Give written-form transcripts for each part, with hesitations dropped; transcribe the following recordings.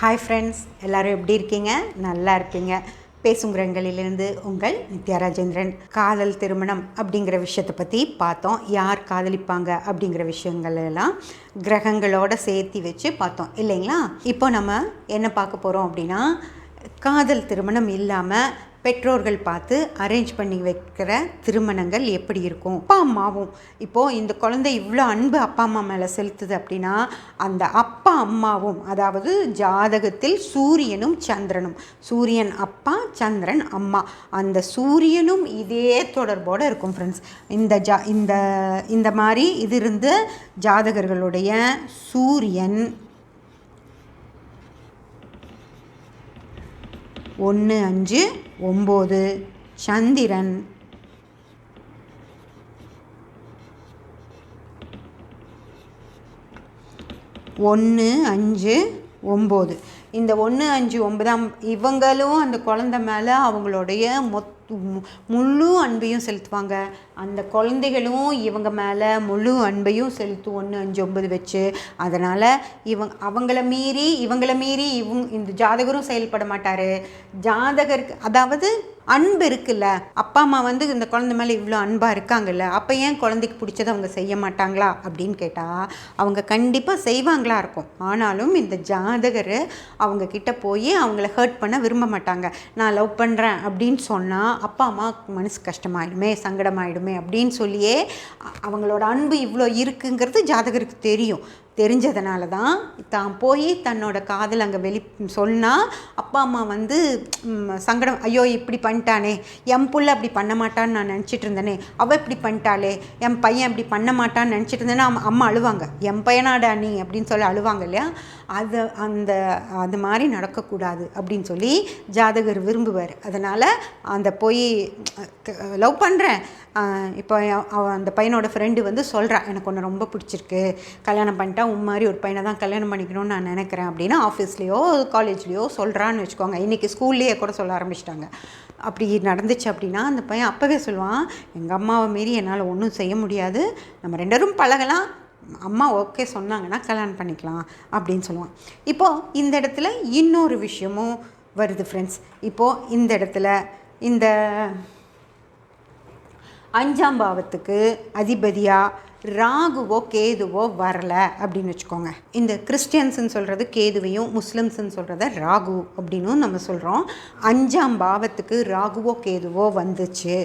Hi friends, எல்லோரும் எப்படி இருக்கீங்க? நல்லா இருப்பீங்க. பேசுங்கிறங்களிலிருந்து உங்கள் நித்யா ராஜேந்திரன். காதல் திருமணம் அப்படிங்கிற விஷயத்தை பற்றி பார்த்தோம். யார் காதலிப்பாங்க அப்படிங்கிற விஷயங்கள் எல்லாம் கிரகங்களோடு சேர்த்து வச்சு பார்த்தோம் இல்லைங்களா? இப்போ நம்ம என்ன பார்க்க போகிறோம் அப்படின்னா, காதல் திருமணம் இல்லாமல் பெற்றோர்கள் பார்த்து அரேஞ்ச் பண்ணி வைக்கிற திருமணங்கள் எப்படி இருக்கும். அப்பா அம்மாவும் இப்போது இந்த குழந்தை இவ்வளோ அன்பு அப்பா அம்மா மேலே செலுத்துது அப்படின்னா, அந்த அப்பா அம்மாவும், அதாவது ஜாதகத்தில் சூரியனும் சந்திரனும், சூரியன் அப்பா சந்திரன் அம்மா, அந்த சூரியனும் இதே தொடர்போடு இருக்கும் ஃப்ரெண்ட்ஸ். இந்த மாதிரி இது இருந்து ஜாதகர்களுடைய சூரியன் 1, 5, 9, சந்திரன் 1, 5, 9, இந்த 1, 5, 9 இவங்களும் அந்த குழந்தை மேலே அவங்களுடைய முழு அன்பையும் செலுத்துவாங்க. அந்த குழந்தைகளும் இவங்க மேலே முழு அன்பையும் செலுத்தும் 1, 5, 9 வச்சு. அதனால் அவங்கள மீறி இந்த ஜாதகரும் செயல்பட மாட்டார். ஜாதகருக்கு அதாவது அன்பு இருக்குல்ல, அப்பா அம்மா இந்த குழந்தை மேலே இவ்வளோ அன்பாக இருக்காங்கல்ல, அப்போ ஏன் குழந்தைக்கு பிடிச்சதை அவங்க செய்ய மாட்டாங்களா அப்படின்னு கேட்டால் அவங்க கண்டிப்பாக செய்வாங்களா இருக்கும். ஆனாலும் இந்த ஜாதகர் அவங்க கிட்ட போய் அவங்கள ஹர்ட் பண்ண விரும்ப மாட்டாங்க. நான் லவ் பண்ணுறேன் அப்படின்னு சொன்னால் அப்பா அம்மா மனசு கஷ்டமாயிடுமே, சங்கடமாயிடுமே அப்படின்னு சொல்லியே அவங்களோட அன்பு இவ்வளோ இருக்குங்கிறது ஜாதகருக்கு தெரியும். தெரிஞ்சதுனால தான் தான் போய் தன்னோட காதல் அங்கே சொன்னால் அப்பா அம்மா சங்கடம், ஐயோ இப்படி பண்ணிட்டானே, என் புள்ள அப்படி பண்ண மாட்டான்னு நான் நினச்சிட்டு இருந்தேனே, அவள் இப்படி பண்ணிட்டாளே, என் பையன் இப்படி பண்ண மாட்டான்னு நினச்சிட்டு இருந்தேன்னா அம்மா அழுவாங்க. என் பையனாடா நீ அப்படின்னு சொல்லி அழுவாங்க இல்லையா? அது மாதிரி நடக்கக்கூடாது அப்படின்னு சொல்லி ஜாதகர் விரும்புவார். அதனால் போய் லவ் பண்ணுறேன், இப்போ அந்த பையனோட ஃப்ரெண்டு சொல்கிறான், எனக்கு ஒன்று ரொம்ப பிடிச்சிருக்கு, கல்யாணம் பண்ணிட்டா மாதிரி ஒரு பையனை தான் கல்யாணம் பண்ணிக்கணும்னு நான் நினைக்கிறேன் அப்படின்னு ஆஃபீஸ்லேயோ காலேஜ்லேயோ சொல்கிறான்னு வச்சுக்கோங்க. இன்றைக்கி ஸ்கூல்லேயே கூட சொல்ல ஆரம்பிச்சிட்டாங்க. அப்படி நடந்துச்சு அப்படின்னா அந்த பையன் அப்போவே சொல்லுவான், எங்கள் அம்மாவை மீறி என்னால் ஒன்றும் செய்ய முடியாது, நம்ம 2 பேரும் பழகலாம், அம்மா ஓகே சொன்னாங்கன்னா கல்யாணம் பண்ணிக்கலாம் அப்படின்னு சொல்லுவான். இப்போது இந்த இடத்துல இன்னொரு விஷயமும் வருது ஃப்ரெண்ட்ஸ். இப்போது இந்த இடத்துல இந்த 5ஆம் பாவத்துக்கு அதிபதியாக ராகுவோ கேதுவோ வரலை அப்படின்னு வச்சுக்கோங்க. இந்த கிறிஸ்டியன்ஸுன்னு சொல்கிறது கேதுவையும், முஸ்லிம்ஸுன்னு சொல்கிறத ராகு அப்படின்னும் நம்ம சொல்கிறோம். 5ஆம் பாவத்துக்கு ராகுவோ கேதுவோ வந்துச்சு,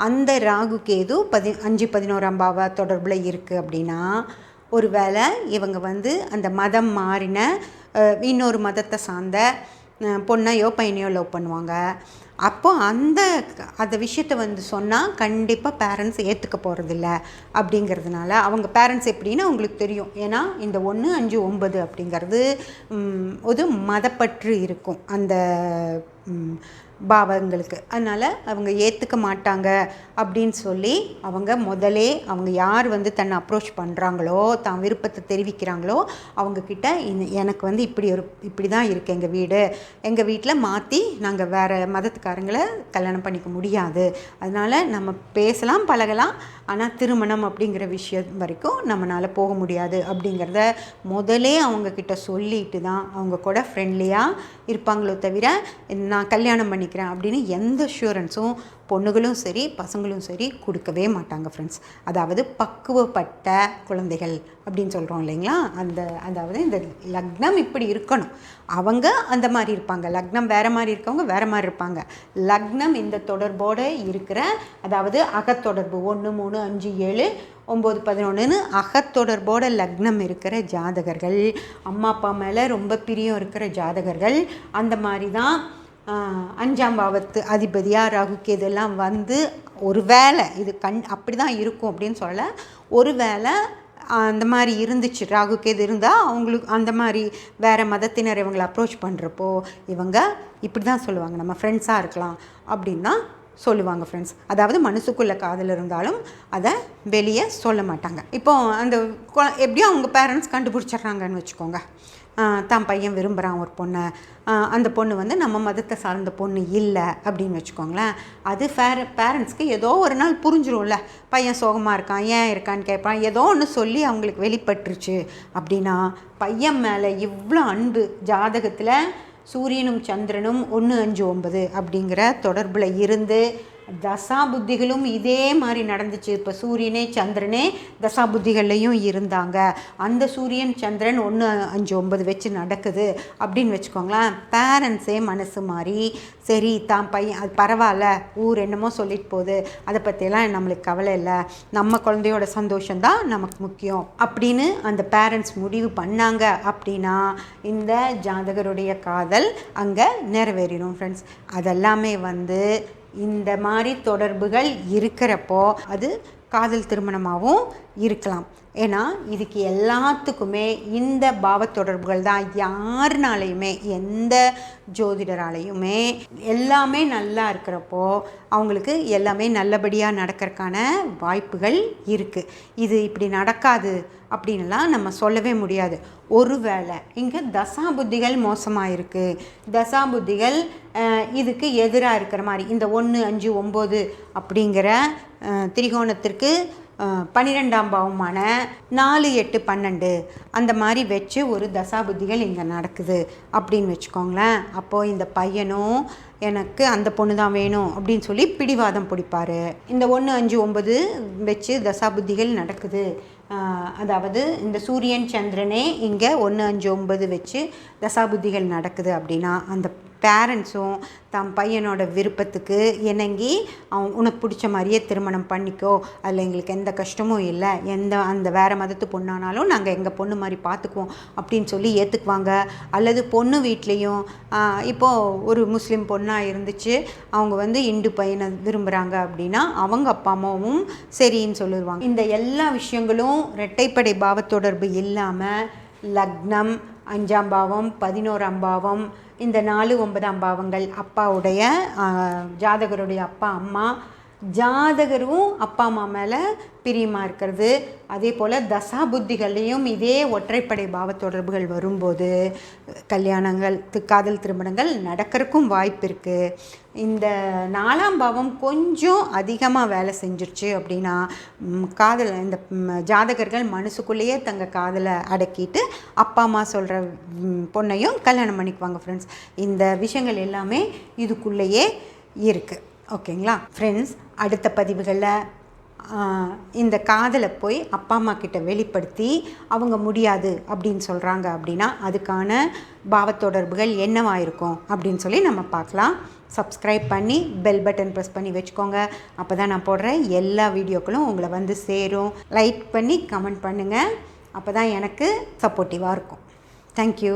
அந்த ராகு கேது 5, 11ஆம் பாவ தொடர்பில் இருக்குது அப்படின்னா, ஒரு வேளை இவங்க அந்த மதம் மாறின இன்னொரு மதத்தை சார்ந்த பொண்ணையோ பையனையோ லவ் பண்ணுவாங்க. அப்போ அந்த விஷயத்தை சொன்னால் கண்டிப்பாக பேரண்ட்ஸ் ஏற்றுக்க போகிறதில்ல. அப்படிங்கிறதுனால அவங்க பேரண்ட்ஸ் எப்படின்னு அவங்களுக்கு தெரியும். ஏன்னா இந்த 1, 5, 9 அப்படிங்கிறது ஒரு மதப்பற்று இருக்கும் அந்த பாவங்களுக்கு. அதனால் அவங்க ஏற்றுக்க மாட்டாங்க அப்படின்னு சொல்லி அவங்க யார் தன்னை அப்ரோச் பண்ணுறாங்களோ, தான் விருப்பத்தை தெரிவிக்கிறாங்களோ அவங்கக்கிட்ட எனக்கு இப்படி தான் இருக்குது எங்கள் வீடு, எங்கள் வீட்டில் மாற்றி நாங்கள் வேறு மதத்துக்காரங்களை கல்யாணம் பண்ணிக்க முடியாது, அதனால் நம்ம பேசலாம் பழகலாம், ஆனால் திருமணம் அப்படிங்கிற விஷயம் வரைக்கும் நம்மளால் போக முடியாது அப்படிங்கிறத முதலே அவங்கக்கிட்ட சொல்லிட்டு தான் அவங்க கூட ஃப்ரெண்ட்லியாக இருப்பாங்களோ தவிர நான் கல்யாணம் பண்ணிக்கிறேன் அப்படின்னு எந்த ஷூரன்ஸும் பொண்ணுகளும் சரி பசங்களும் சரி கொடுக்கவே மாட்டாங்க ஃப்ரெண்ட்ஸ். அதாவது பக்குவப்பட்ட குழந்தைகள் அப்படின்னு சொல்கிறோம் இல்லைங்களா? அதாவது இந்த லக்னம் இப்படி இருக்கணும், அவங்க அந்த மாதிரி இருப்பாங்க. லக்னம் வேறு மாதிரி இருக்கவங்க வேறு மாதிரி இருப்பாங்க. லக்னம் இந்த தொடர்போடு இருக்கிற, அதாவது அகத்தொடர்பு 1, 3, 5, 7, 9, 11ன்னு அகத்தொடர்போட லக்னம் இருக்கிற ஜாதகர்கள், அம்மா அப்பா மேலே ரொம்ப பிரியம் இருக்கிற ஜாதகர்கள், அந்த மாதிரி தான் 5ஆம் பாவத்து அதிபதியாக ராகு கேதெல்லாம் ஒரு வேளை இது அப்படி தான் இருக்கும் அப்படின்னு சொல்ல, ஒரு வேளை அந்த மாதிரி இருந்துச்சு, ராகு கேது இருந்தால் அவங்களுக்கு அந்த மாதிரி வேறு மதத்தினர் இவங்களை அப்ரோச் பண்ணுறப்போ இவங்க இப்படி தான் சொல்லுவாங்க, நம்ம ஃப்ரெண்ட்ஸாக இருக்கலாம் அப்படின்னு தான் சொல்லுவாங்க ஃப்ரெண்ட்ஸ். அதாவது மனசுக்குள்ளே காதல் இருந்தாலும் அதை வெளியே சொல்ல மாட்டாங்க. இப்போ எப்படியும் அவங்க பேரண்ட்ஸ் கண்டுபிடிச்சிட்றாங்கன்னு வச்சுக்கோங்க. தான் பையன் விரும்புகிறான் ஒரு பொண்ணை, அந்த பொண்ணு வந்து நம்ம மதத்தை சார்ந்த பொண்ணு இல்லை அப்படின்னு வச்சுக்கோங்களேன். அது பேரண்ட்ஸ்க்கு ஏதோ ஒரு நாள் புரிஞ்சிரும்ல, பையன் சோகமாக இருக்கான், ஏன் இருக்கான்னு கேட்பான், ஏதோ ஒன்று சொல்லி அவங்களுக்கு வெளிப்பட்டுருச்சு அப்படின்னா பையன் மேலே இவ்வளோ அன்பு, ஜாதகத்தில் சூரியனும் சந்திரனும் 1, 5, 9 அப்படிங்கிற தொடர்பில் இருந்து தசா புத்திகளும் இதே மாதிரி நடந்துச்சு. இப்போ சூரியனே சந்திரனே தசா புத்திகள்லையும் இருந்தாங்க. அந்த சூரியன் சந்திரன் 1, 5, 9 வச்சு நடக்குது அப்படின்னு வச்சுக்கோங்களேன். பேரண்ட்ஸே மனசு மாறி சரி தான் பையன் அது பரவாயில்ல, ஊர் என்னமோ சொல்லிட்டு போகுது, அதை பற்றியெல்லாம் நம்மளுக்கு கவலை இல்லை, நம்ம குழந்தையோட சந்தோஷம்தான் நமக்கு முக்கியம் அப்படின்னு அந்த பேரண்ட்ஸ் முடிவு பண்ணாங்க அப்படின்னா இந்த ஜாதகருடைய காதல் அங்கே நிறைவேறிடும் ஃப்ரெண்ட்ஸ். அதெல்லாமே வந்து இந்த மாதிரி தொடர்புகள் இருக்கிறப்போ அது காதல் திருமணமாகவும் இருக்கலாம். ஏன்னா இதுக்கு எல்லாத்துக்குமே இந்த பாவ தொடர்புகள் தான் யாருனாலையுமே, எந்த ஜோதிடராலையுமே எல்லாமே நல்லா இருக்கிறப்போ அவங்களுக்கு எல்லாமே நல்லபடியாக நடக்கிறதுக்கான வாய்ப்புகள் இருக்குது. இது இப்படி நடக்காது அப்படின்லாம் நம்ம சொல்லவே முடியாது. ஒருவேளை இங்கே தசாபுத்திகள் மோசமாக இருக்குது, தசாபுத்திகள் இதுக்கு எதிராக இருக்கிற மாதிரி இந்த 1, 5, 9 அப்படிங்கிற திரிகோணத்திற்கு 12ஆம் பாவமான 4, 8, 12 அந்த மாதிரி வச்சு ஒரு தசாபுத்திகள் இங்கே நடக்குது அப்படின்னு வச்சுக்கோங்களேன். அப்போது இந்த பையனும் எனக்கு அந்த பொண்ணு தான் வேணும் அப்படின்னு சொல்லி பிடிவாதம் பிடிப்பார். இந்த 1, 5, 9 வச்சு தசாபுத்திகள் நடக்குது, அதாவது இந்த சூரியன் சந்திரனே இங்கே 1, 5, 9 வச்சு தசாபுத்திகள் நடக்குது அப்படின்னா அந்த பேரண்ட்ஸும் தம் பையனோட விருப்பத்துக்கு இணங்கி உனக்கு பிடிச்ச மாதிரியே திருமணம் பண்ணிக்கோ, அதில் எங்களுக்கு எந்த கஷ்டமும் இல்லை, அந்த வேறு மதத்து பொண்ணானாலும் நாங்கள் எங்கள் பொண்ணு மாதிரி பார்த்துக்குவோம் அப்படின்னு சொல்லி ஏற்றுக்குவாங்க. அல்லது பொண்ணு வீட்லேயும் இப்போது ஒரு முஸ்லீம் பொண்ணாக இருந்துச்சு, அவங்க வந்து இந்து பையனை விரும்புகிறாங்க அப்படின்னா அவங்க அப்பா அம்மாவும் சரின்னு சொல்லிடுவாங்க. இந்த எல்லா விஷயங்களும் இரட்டைப்படை பாவ தொடர்பு இல்லாமல் லக்னம் 5ஆம் பாவம் 11ஆம் பாவம் இந்த 4, 9ஆம் பாவங்கள் அப்பாவுடைய ஜாதகருடைய அப்பா அம்மா, ஜாதகரும் அப்பா அம்மா மேலே பிரியமாக இருக்கிறது, அதே போல் தசா புத்திகள்லேயும் இதே ஒற்றைப்படை பாவ தொடர்புகள் வரும்போது கல்யாணங்கள் காதல் திருமணங்கள் நடக்கிறதுக்கும் வாய்ப்பு இருக்குது. இந்த 4ஆம் பாவம் கொஞ்சம் அதிகமாக வேலை செஞ்சிருச்சு அப்படின்னா காதல் இந்த ஜாதகர்கள் மனசுக்குள்ளேயே தங்க காதலை அடக்கிட்டு அப்பா அம்மா சொல்கிற பொண்ணையும் கல்யாணம் பண்ணிக்குவாங்க ஃப்ரெண்ட்ஸ். இந்த விஷயங்கள் எல்லாமே இதுக்குள்ளேயே இருக்குது. ஓகேங்களா ஃப்ரெண்ட்ஸ், அடுத்த பதிவுகளில் இந்த காதலை போய் அப்பா அம்மா கிட்ட வெளிப்படுத்தி அவங்க முடியாது அப்படின்னு சொல்கிறாங்க அப்படின்னா அதுக்கான பாவத்தொடர்புகள் என்னவாக இருக்கும் அப்படின்னு சொல்லி நம்ம பார்க்கலாம். சப்ஸ்கிரைப் பண்ணி பெல் பட்டன் ப்ரெஸ் பண்ணி வச்சுக்கோங்க. அப்போ தான் நான் போடுற எல்லா வீடியோக்களும் உங்களை வந்து சேரும். லைக் பண்ணி கமெண்ட் பண்ணுங்கள், அப்போ தான் எனக்கு சப்போர்ட்டிவாக இருக்கும். தேங்க்யூ.